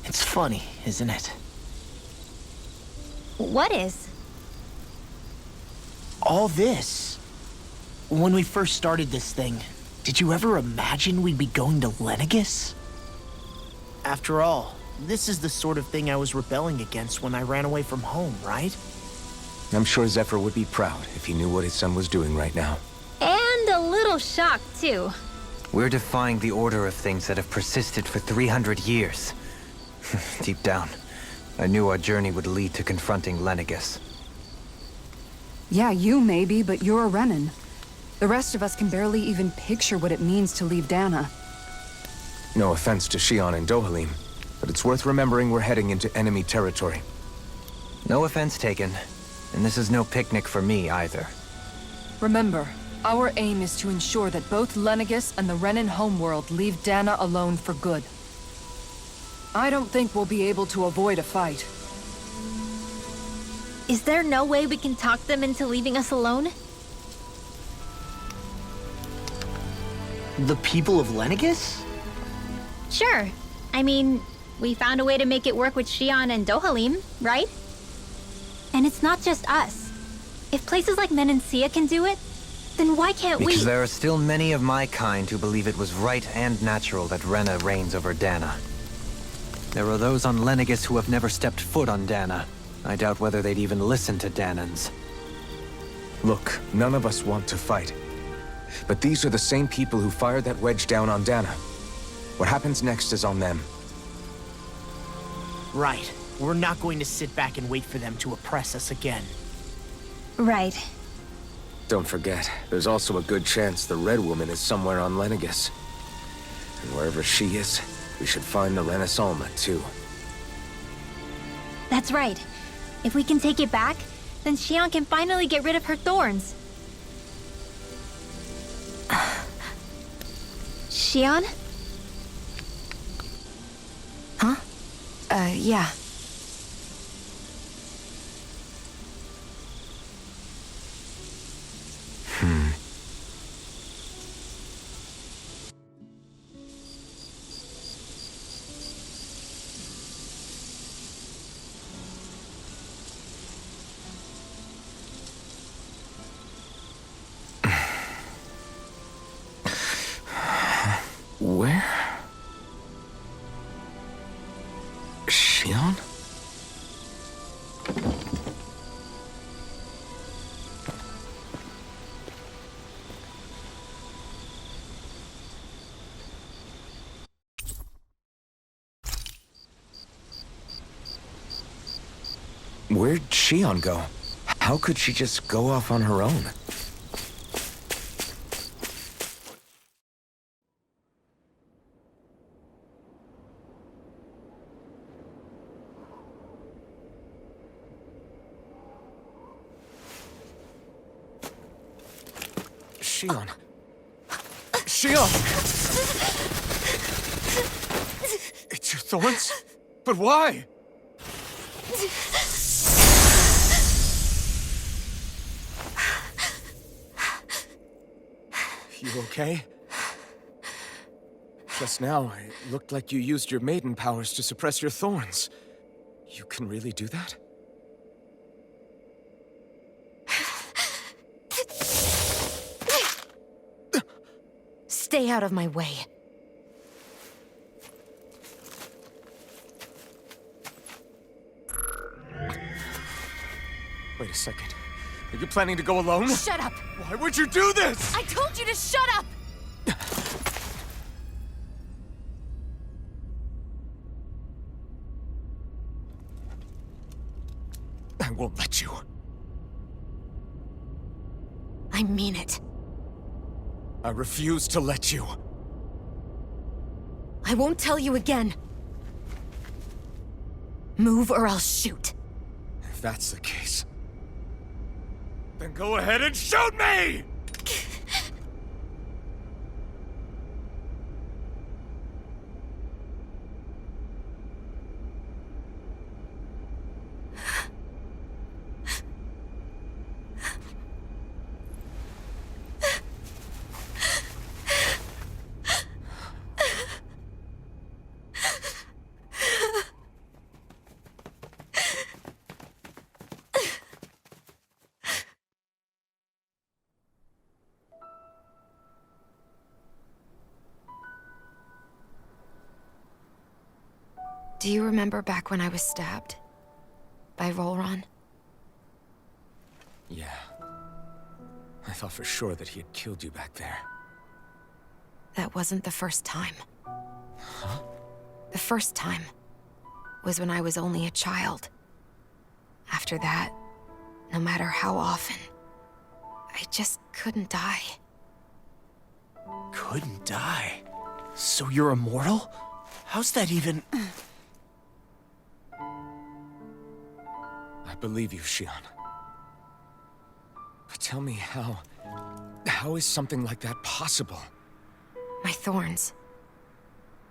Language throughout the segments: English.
It's funny, isn't it? What is? All this. When we first started this thing, did you ever imagine we'd be going to Lenegis? After all, this is the sort of thing I was rebelling against when I ran away from home, right? I'm sure Zephyr would be proud if he knew what his son was doing right now. And a little shocked, too. We're defying the order of things that have persisted for 300 years. Deep down, I knew our journey would lead to confronting Lenegis. Yeah, you maybe, but you're a Renan. The rest of us can barely even picture what it means to leave Dana. No offense to Shion and Dohalim, but it's worth remembering we're heading into enemy territory. No offense taken, and this is no picnic for me either. Remember, our aim is to ensure that both Lenegis and the Renan homeworld leave Dana alone for good. I don't think we'll be able to avoid a fight. Is there no way we can talk them into leaving us alone? The people of Lenegis? Sure. I mean, we found a way to make it work with Shion and Dohalim, right? And it's not just us. If places like Menancia can do it, then why can't we? Because there are still many of my kind who believe it was right and natural that Rena reigns over Dana. There are those on Lenegis who have never stepped foot on Dana. I doubt whether they'd even listen to Danans. Look, none of us want to fight. But these are the same people who fired that wedge down on Dana. What happens next is on them. Right. We're not going to sit back and wait for them to oppress us again. Right. Don't forget, there's also a good chance the Red Woman is somewhere on Lenegis. And wherever she is, we should find the Renaissalma, too. That's right. If we can take it back, then Shion can finally get rid of her thorns. Shion? Huh? Yeah. Where? Shion? Where'd Shion go? How could she just go off on her own? Shion. Shion! It's your thorns? But why? You okay? Just now, it looked like you used your maiden powers to suppress your thorns. You can really do that? Stay out of my way. Wait a second. Are you planning to go alone? Shut up! Why would you do this? I told you to shut up! I won't let you. I mean it. I refuse to let you. I won't tell you again. Move or I'll shoot. If that's the case, then go ahead and shoot me! Do you remember back when I was stabbed? By Volron? Yeah. I thought for sure that he had killed you back there. That wasn't the first time. The first time was when I was only a child. After that, no matter how often, I just couldn't die. Couldn't die? So you're immortal? How's that even... I believe you, Shion. But tell me how... How is something like that possible? My thorns.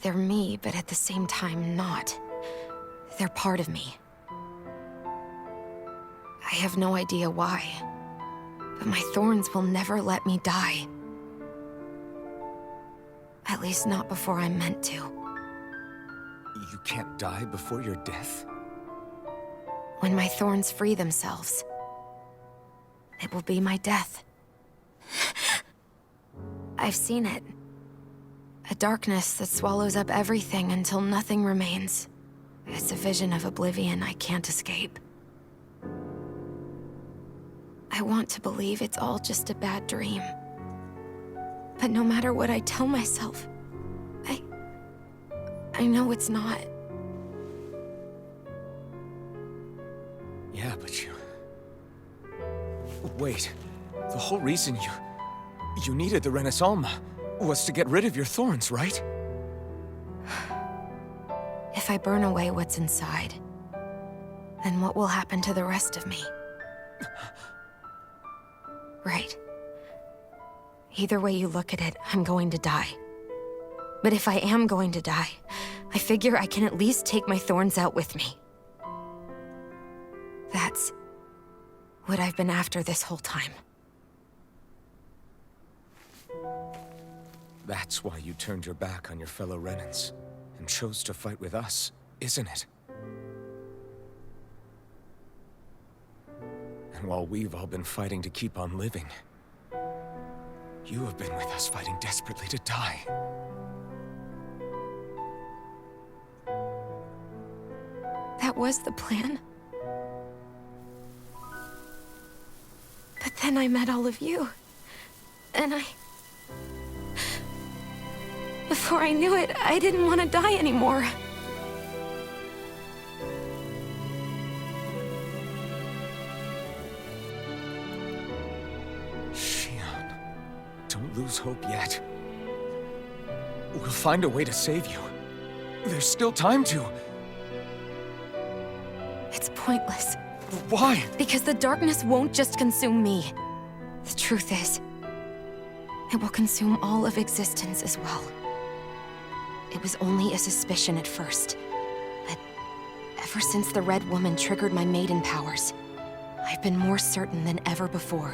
They're me, but at the same time not. They're part of me. I have no idea why, but my thorns will never let me die. At least not before I'm meant to. You can't die before your death? When my thorns free themselves, it will be my death. I've seen it. A darkness that swallows up everything until nothing remains. It's a vision of oblivion I can't escape. I want to believe it's all just a bad dream. But no matter what I tell myself, I know it's not. Yeah, but you... Wait. The whole reason you needed the Renaissance was to get rid of your thorns, right? If I burn away what's inside, then what will happen to the rest of me? Right. Either way you look at it, I'm going to die. But if I am going to die, I figure I can at least take my thorns out with me. That's what I've been after this whole time. That's why you turned your back on your fellow Renans and chose to fight with us, isn't it? And while we've all been fighting to keep on living, you have been with us fighting desperately to die. That was the plan. But then I met all of you. And before I knew it, I didn't want to die anymore. Shion, don't lose hope yet. We'll find a way to save you. There's still time to. It's pointless. Why? Because the darkness won't just consume me. The truth is, it will consume all of existence as well. It was only a suspicion at first, but ever since the Red Woman triggered my maiden powers, I've been more certain than ever before.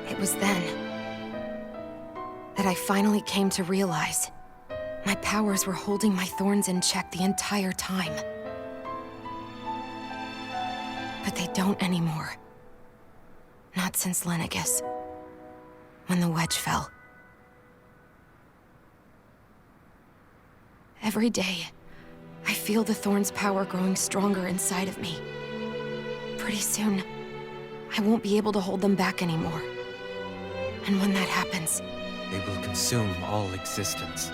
It was then that I finally came to realize my powers were holding my thorns in check the entire time. But they don't anymore. Not since Lenegis, when the wedge fell. Every day, I feel the thorn's power growing stronger inside of me. Pretty soon, I won't be able to hold them back anymore. And when that happens, They will consume all existence.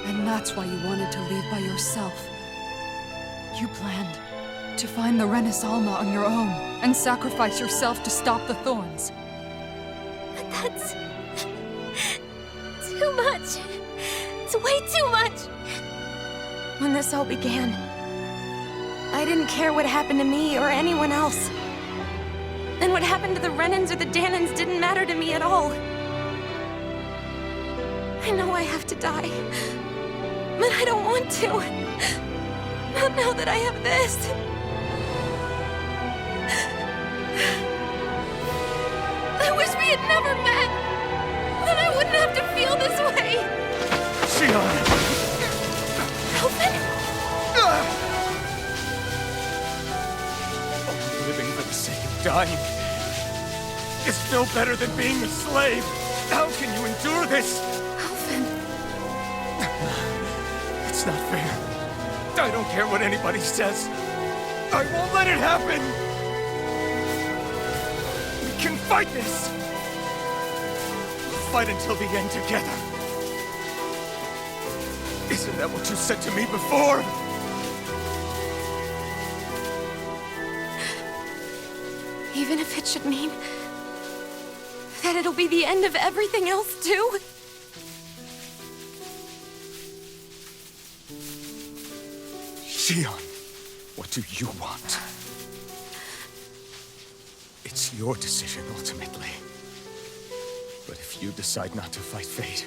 And that's why you wanted to leave by yourself. You planned to find the Renaissance on your own and sacrifice yourself to stop the thorns. But that's... too much. It's way too much. when this all began, I didn't care what happened to me or anyone else. And what happened to the Renans or the Dahnans didn't matter to me at all. I know I have to die, but I don't want to. Not now that I have this. I wish we had never met. Then I wouldn't have to feel this way. Shion! Elfin? Living for the sake of dying. is still better than being a slave. How can you endure this? Alvin. It's not fair. I don't care what anybody says. I won't let it happen! We can fight this! We'll fight until the end together. Isn't that what you said to me before? Even if it should mean that it'll be the end of everything else, too? Shion, what do you want? It's your decision, ultimately. But if you decide not to fight fate,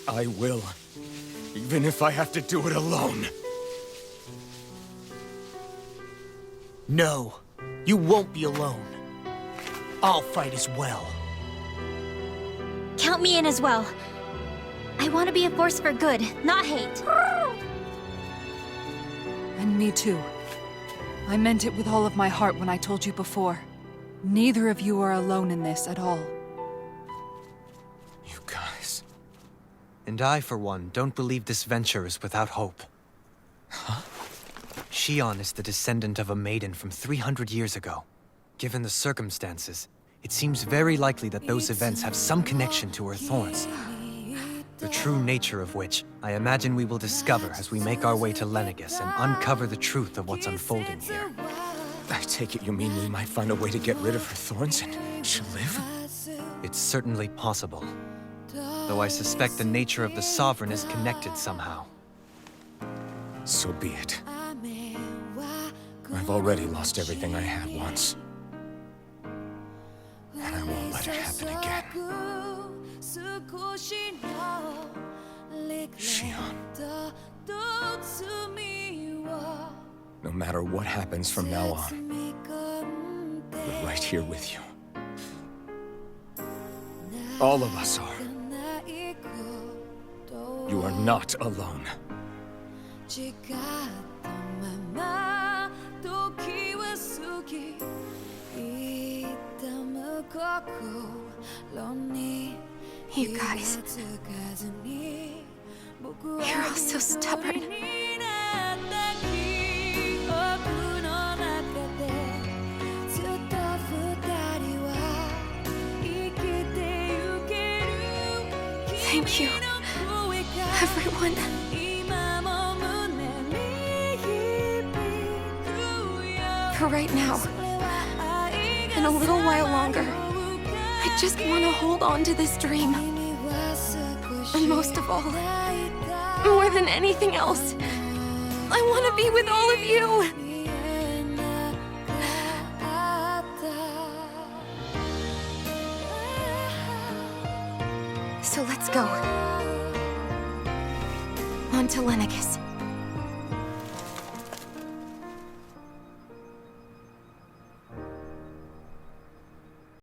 I will. Even if I have to do it alone. No, you won't be alone. I'll fight as well. Count me in as well. I want to be a force for good, not hate. And me too. I meant it with all of my heart when I told you before. Neither of you are alone in this at all. You guys... And I, for one, don't believe this venture is without hope. Huh? Shion is the descendant of a maiden from 300 years ago. Given the circumstances, it seems very likely that those events have some connection to her thorns. The true nature of which, I imagine we will discover as we make our way to Lenegis and uncover the truth of what's unfolding here. I take it you mean we might find a way to get rid of her thorns and she'll live? It's certainly possible. Though I suspect the nature of the Sovereign is connected somehow. So be it. I've already lost everything I had once. And I won't let it happen again. Shion. No matter what happens from now on, we're right here with you. All of us are. You are not alone. You guys. You're all so stubborn. Thank you, everyone. For right now, and a little while longer, I just want to hold on to this dream. And most of all, more than anything else, I want to be with all of you. So let's go. On to Lenegis.